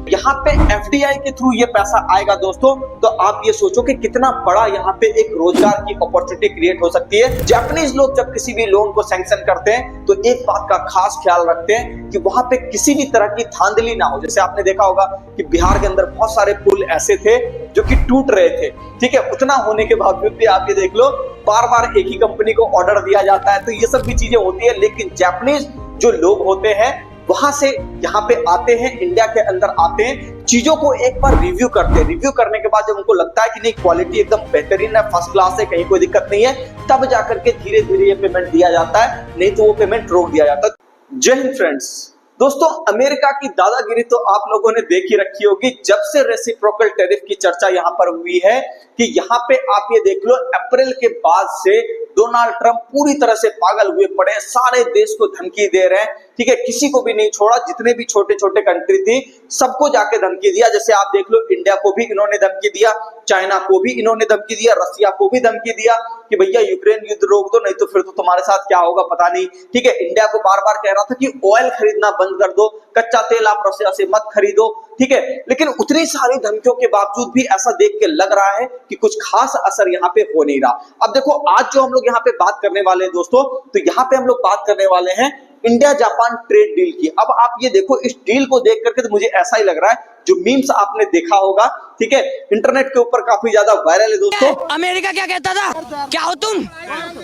यहाँ पे एफडीआई के थ्रू ये पैसा आएगा दोस्तों, तो आप ये सोचो कि कितना बड़ा यहाँ पे एक रोजगार की अपॉर्चुनिटी क्रिएट हो सकती है। जापानीज लोग जब किसी भी लोन को सैंक्शन करते हैं तो एक बात का खास ख्याल रखते हैं कि वहां पे किसी भी तरह की धांधली ना हो। जैसे आपने देखा होगा कि बिहार के अंदर बहुत सारे पुल ऐसे थे जो कि टूट रहे थे, ठीक है। उतना होने के बावजूद भी आप ये देख लो बार बार एक ही कंपनी को ऑर्डर दिया जाता है, तो ये सब भी चीजें होती है। लेकिन जापानीज जो लोग होते हैं वहां से यहाँ पे आते हैं, इंडिया के अंदर आते हैं, चीजों को एक बार रिव्यू करते हैं। रिव्यू करने के बाद जब उनको लगता है कि नहीं क्वालिटी एकदम बेहतरीन है, फर्स्ट क्लास है, कहीं कोई दिक्कत नहीं है, तब जाकर के धीरे धीरे ये पेमेंट दिया जाता है, नहीं तो वो पेमेंट रोक दिया जाता है। जय हिंद फ्रेंड्स। दोस्तों, अमेरिका की दादागिरी तो आप लोगों ने देख ही रखी होगी। जब से रेसिप्रोकल टैरिफ की चर्चा यहाँ पर हुई है कि यहाँ पे आप ये देख लो अप्रैल के बाद से डोनाल्ड ट्रंप पूरी तरह से पागल हुए पड़े, सारे देश को धमकी दे रहे हैं, ठीक है। किसी को भी नहीं छोड़ा, जितने भी छोटे छोटे कंट्री थी सबको जाके धमकी दिया। जैसे आप देख लो इंडिया को भी इन्होंने धमकी दिया, चाइना को भी इन्होंने धमकी दिया, रसिया को भी धमकी दिया कि भैया यूक्रेन युद्ध रोक दो, नहीं तो फिर तो तुम्हारे साथ क्या होगा पता नहीं, ठीक है। इंडिया को बार बार कह रहा था कि ऑयल खरीदना बंद कर दो, कच्चा तेल आप रसिया से मत खरीदो, ठीक है। लेकिन उतनी सारी धमकियों के बावजूद भी ऐसा देख के लग रहा है कि कुछ खास असर यहाँ पे हो नहीं रहा। अब देखो आज जो हम लोग यहाँ पे बात करने वाले हैं दोस्तों, तो यहाँ पे हम लोग बात करने वाले हैं इंडिया जापान ट्रेड डील की। अब आप ये देखो इस डील को देख करके तो मुझे ऐसा ही लग रहा है, जो मीम्स आपने देखा होगा, ठीक है, इंटरनेट के ऊपर काफी ज्यादा वायरल है दोस्तों। अमेरिका क्या कहता था, क्या हो तुम,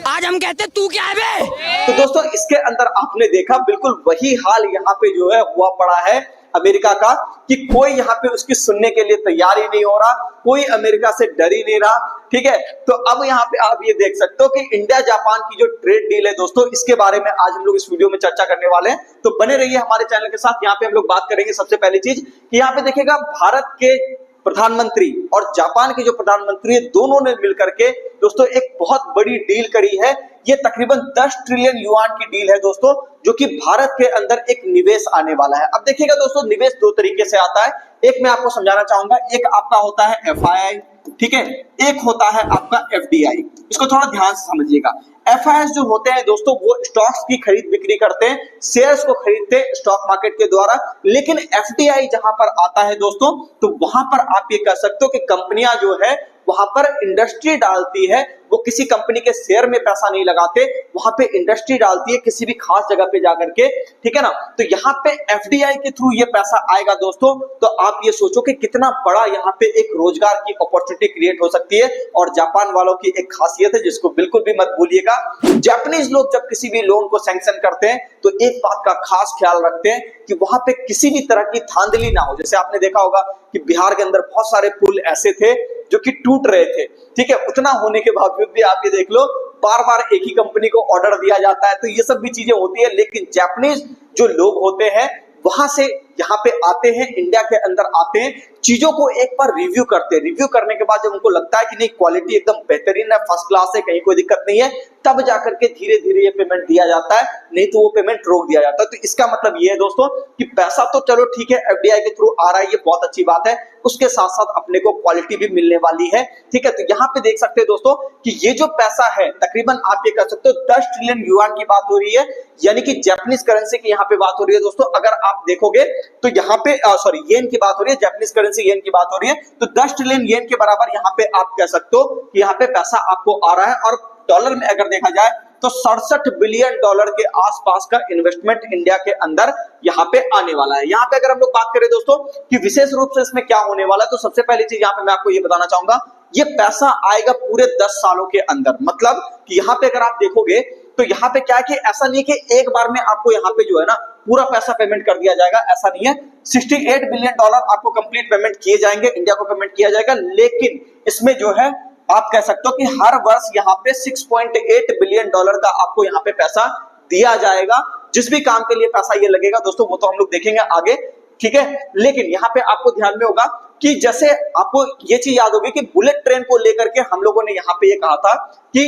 आज हम कहते तू क्या है बे? तो दोस्तों इसके अंदर आपने देखा बिल्कुल वही हाल यहाँ पे जो है हुआ पड़ा है अमेरिका का, कि कोई यहाँ पे उसकी सुनने के लिए तैयार ही नहीं हो रहा, कोई अमेरिका से डर ही नहीं रहा, ठीक है। तो अब यहाँ पे आप ये देख सकते हो कि इंडिया जापान की जो ट्रेड डील है दोस्तों, इसके बारे में आज हम लोग इस वीडियो में चर्चा करने वाले हैं। तो बने रहिए हमारे चैनल के साथ। यहाँ पे हम लोग बात करेंगे सबसे पहली चीज कि यहाँ पे देखिएगा भारत के प्रधानमंत्री और जापान के जो प्रधानमंत्री है, दोनों ने मिलकर के दोस्तों एक बहुत बड़ी डील करी है। ये तकरीबन 10 ट्रिलियन युआन की डील है दोस्तों, जो कि भारत के अंदर एक निवेश आने वाला है। अब देखिएगा दोस्तों, निवेश दो तरीके से आता है, एक मैं आपको समझाना चाहूंगा। एक आपका होता है एफआईआई, ठीक है, एक होता है आपका एफडीआई। इसको थोड़ा ध्यान से समझिएगा। एफआईआई जो होते हैं दोस्तों, वो स्टॉक्स की खरीद बिक्री करते हैं, शेयर्स को खरीदते हैं स्टॉक मार्केट के द्वारा। लेकिन एफडीआई जहां पर आता है दोस्तों, तो वहां पर आप ये कह सकते हो कि कंपनियां जो है वहां पर इंडस्ट्री डालती है, वो किसी कंपनी के शेयर में पैसा नहीं लगाते, वहां पे इंडस्ट्री डालती है किसी भी खास जगह पे जाकर के, ठीक है ना। तो यहाँ पे एफडीआई के थ्रू ये पैसा आएगा दोस्तों, तो आप ये सोचो कि कितना बड़ा यहाँ पे एक रोजगार की अपॉर्चुनिटी क्रिएट हो सकती है। और जापान वालों की एक खासियत है जिसको बिल्कुल भी मत भूलिएगा, जापानीज लोग जब किसी भी लोन को सैंक्शन करते हैं तो एक बात का खास ख्याल रखते हैं कि वहां पे किसी भी तरह की धांधली ना हो। जैसे आपने देखा होगा कि बिहार के अंदर बहुत सारे पुल ऐसे थे जो कि टूट रहे थे, ठीक है। उतना होने के बावजूद भी आप ये देख लो बार बार एक ही कंपनी को ऑर्डर दिया जाता है, तो ये सब भी चीजें होती है। लेकिन जापानीज जो लोग होते हैं वहां से यहाँ पे आते हैं, इंडिया के अंदर आते हैं, चीजों को एक बार रिव्यू करते हैं। रिव्यू करने के बाद जब उनको लगता है कि नहीं क्वालिटी एकदम बेहतरीन है, फर्स्ट क्लास है, कहीं कोई दिक्कत नहीं है, तब जाकर के धीरे धीरे ये पेमेंट दिया जाता है, नहीं तो वो पेमेंट रोक दिया जाता है। तो इसका मतलब ये है दोस्तों कि पैसा तो चलो ठीक है एफडीआई के थ्रू आ रहा है, ये बहुत अच्छी बात है, उसके साथ साथ अपने को क्वालिटी भी मिलने वाली है, ठीक है। तो यहाँ पे देख सकते हैं दोस्तों कि ये जो पैसा है तकरीबन आप ये कह सकते हो 10 ट्रिलियन युआन की बात हो रही है, यानी कि जापानीज करेंसी की यहाँ पे बात हो रही है दोस्तों। अगर आप देखोगे तो यहाँ पे सॉरी येन की बात हो रही है, जापानीज करेंसी येन की बात हो रही है, तो 10 ट्रिलियन येन के बराबर यहाँ पे आप कह सकते हो कि यहाँ पे पैसा आपको आ रहा है। और डॉलर में अगर देखा जाए तो 67 बिलियन डॉलर के आसपास का इन्वेस्टमेंट इंडिया के अंदर यहाँ पे आने वाला है। यहाँ पे अगर हम लोग बात करें दोस्तों कि विशेष रूप से इसमें क्या होने वाला है, तो सबसे पहली चीज यहाँ पे मैं आपको ये बताना चाहूंगा, ये पैसा आएगा पूरे 10 सालों के अंदर। मतलब कि यहाँ पे अगर आप देखोगे तो यहाँ पे क्या है कि ऐसा नहीं कि एक बार में आपको यहाँ पे जो है ना पूरा पैसा पेमेंट कर दिया जाएगा, ऐसा नहीं है। 68 बिलियन डॉलर आपको कंप्लीट पेमेंट किए जाएंगे, इंडिया को पेमेंट किया जाएगा। लेकिन इसमें जो है आप कह सकते हो कि हर वर्ष यहाँ पे 6.8 बिलियन डॉलर का आपको यहाँ पे पैसा दिया जाएगा। जिस भी काम के लिए पैसा ये लगेगा दोस्तों वो तो हम लोग देखेंगे आगे, ठीक है। लेकिन यहाँ पे आपको ध्यान में होगा कि जैसे आपको ये चीज याद होगी कि बुलेट ट्रेन को लेकर के हम लोगों ने यहाँ पे ये कहा था कि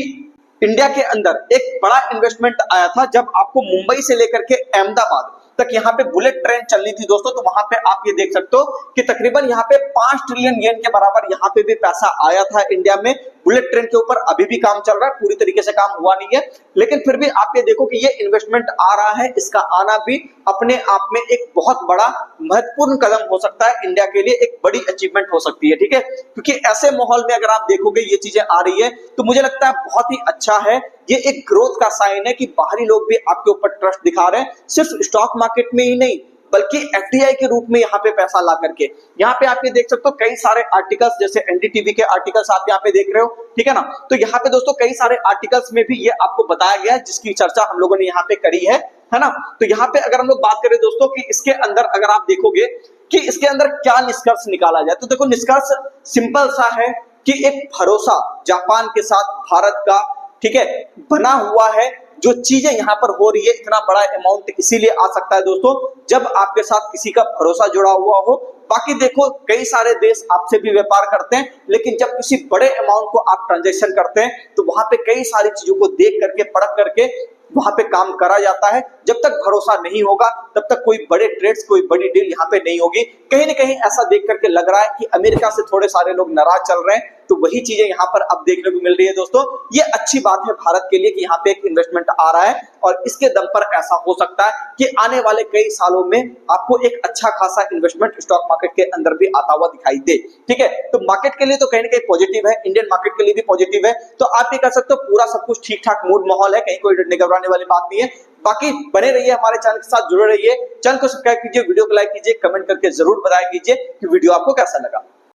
इंडिया के अंदर एक बड़ा इन्वेस्टमेंट आया था जब आपको मुंबई से लेकर के अहमदाबाद तक यहाँ पे बुलेट ट्रेन चलनी थी दोस्तों। तो वहां पे आप ये देख सकते हो कि तकरीबन यहाँ पे 5 ट्रिलियन येन के बराबर यहाँ पे भी पैसा आया था इंडिया में बुलेट ट्रेन के ऊपर अभी भी काम चल रहा है, पूरी तरीके से काम हुआ नहीं है, लेकिन फिर भी आप ये देखो कि ये इन्वेस्टमेंट आ रहा है, इसका आना भी अपने आप में एक बहुत बड़ा महत्वपूर्ण कदम हो सकता है, इंडिया के लिए एक बड़ी अचीवमेंट हो सकती है, ठीक है। क्योंकि ऐसे माहौल में अगर आप देखोगे ये चीजें आ रही है तो मुझे लगता है बहुत ही अच्छा है, ये एक ग्रोथ का साइन है कि बाहरी लोग भी आपके ऊपर ट्रस्ट दिखा रहे हैं, सिर्फ स्टॉक मार्केट में ही नहीं बल्कि एफडीआई के रूप में यहाँ पे पैसा ला करके। यहाँ पे आप ये देख सकते हो कई सारे आर्टिकल्स, जैसे एनडीटीवी के आर्टिकल्स आप यहाँ पे देख रहे हो, ठीक है ना। तो यहाँ पे दोस्तों कई सारे आर्टिकल्स में भी ये आपको बताया गया है जिसकी चर्चा हम लोगों ने यहाँ पे करी है ना। तो यहाँ पे अगर हम लोग बात करें दोस्तों कि इसके अंदर अगर आप देखोगे कि इसके अंदर क्या निष्कर्ष निकाला जाए, तो देखो निष्कर्ष सिंपल सा है कि एक भरोसा जापान के साथ भारत का, ठीक है, बना हुआ है। जो चीजें यहां पर हो रही है, इतना बड़ा अमाउंट इसीलिए आ सकता है दोस्तों जब आपके साथ किसी का भरोसा जुड़ा हुआ हो। बाकी देखो कई सारे देश आपसे भी व्यापार करते हैं, लेकिन जब किसी बड़े अमाउंट को आप ट्रांजैक्शन करते हैं तो वहां पे कई सारी चीजों को देख करके परख करके वहां पे काम करा जाता है। जब तक भरोसा नहीं होगा तब तक कोई बड़े ट्रेड्स, कोई बड़ी डील यहाँ पे नहीं होगी। कहीं ना कहीं ऐसा देख करके लग रहा है कि अमेरिका से थोड़े सारे लोग नाराज चल रहे हैं, तो वही चीजें यहाँ पर अब देखने को मिल रही है दोस्तों। ये अच्छी बात है भारत के लिए कि यहाँ पे एक इन्वेस्टमेंट आ रहा है और इसके दम पर ऐसा हो सकता है कि आने वाले कई सालों में आपको एक अच्छा खासा इन्वेस्टमेंट स्टॉक मार्केट के अंदर भी आता हुआ दिखाई दे, ठीक है। तो मार्केट के लिए तो कहीं ना कहीं पॉजिटिव है, इंडियन मार्केट के लिए भी पॉजिटिव है। तो आप ये कह सकते हो पूरा सब कुछ ठीक ठाक मूड माहौल है, कहीं कोई डरने घबराने वाली बात नहीं है। बाकी बने रहिए हमारे चैनल के साथ, जुड़े रहिए, चैनल को सब्सक्राइब कीजिए, वीडियो को लाइक कीजिए, कमेंट करके जरूर बताया कीजिए कि वीडियो आपको कैसा लगा।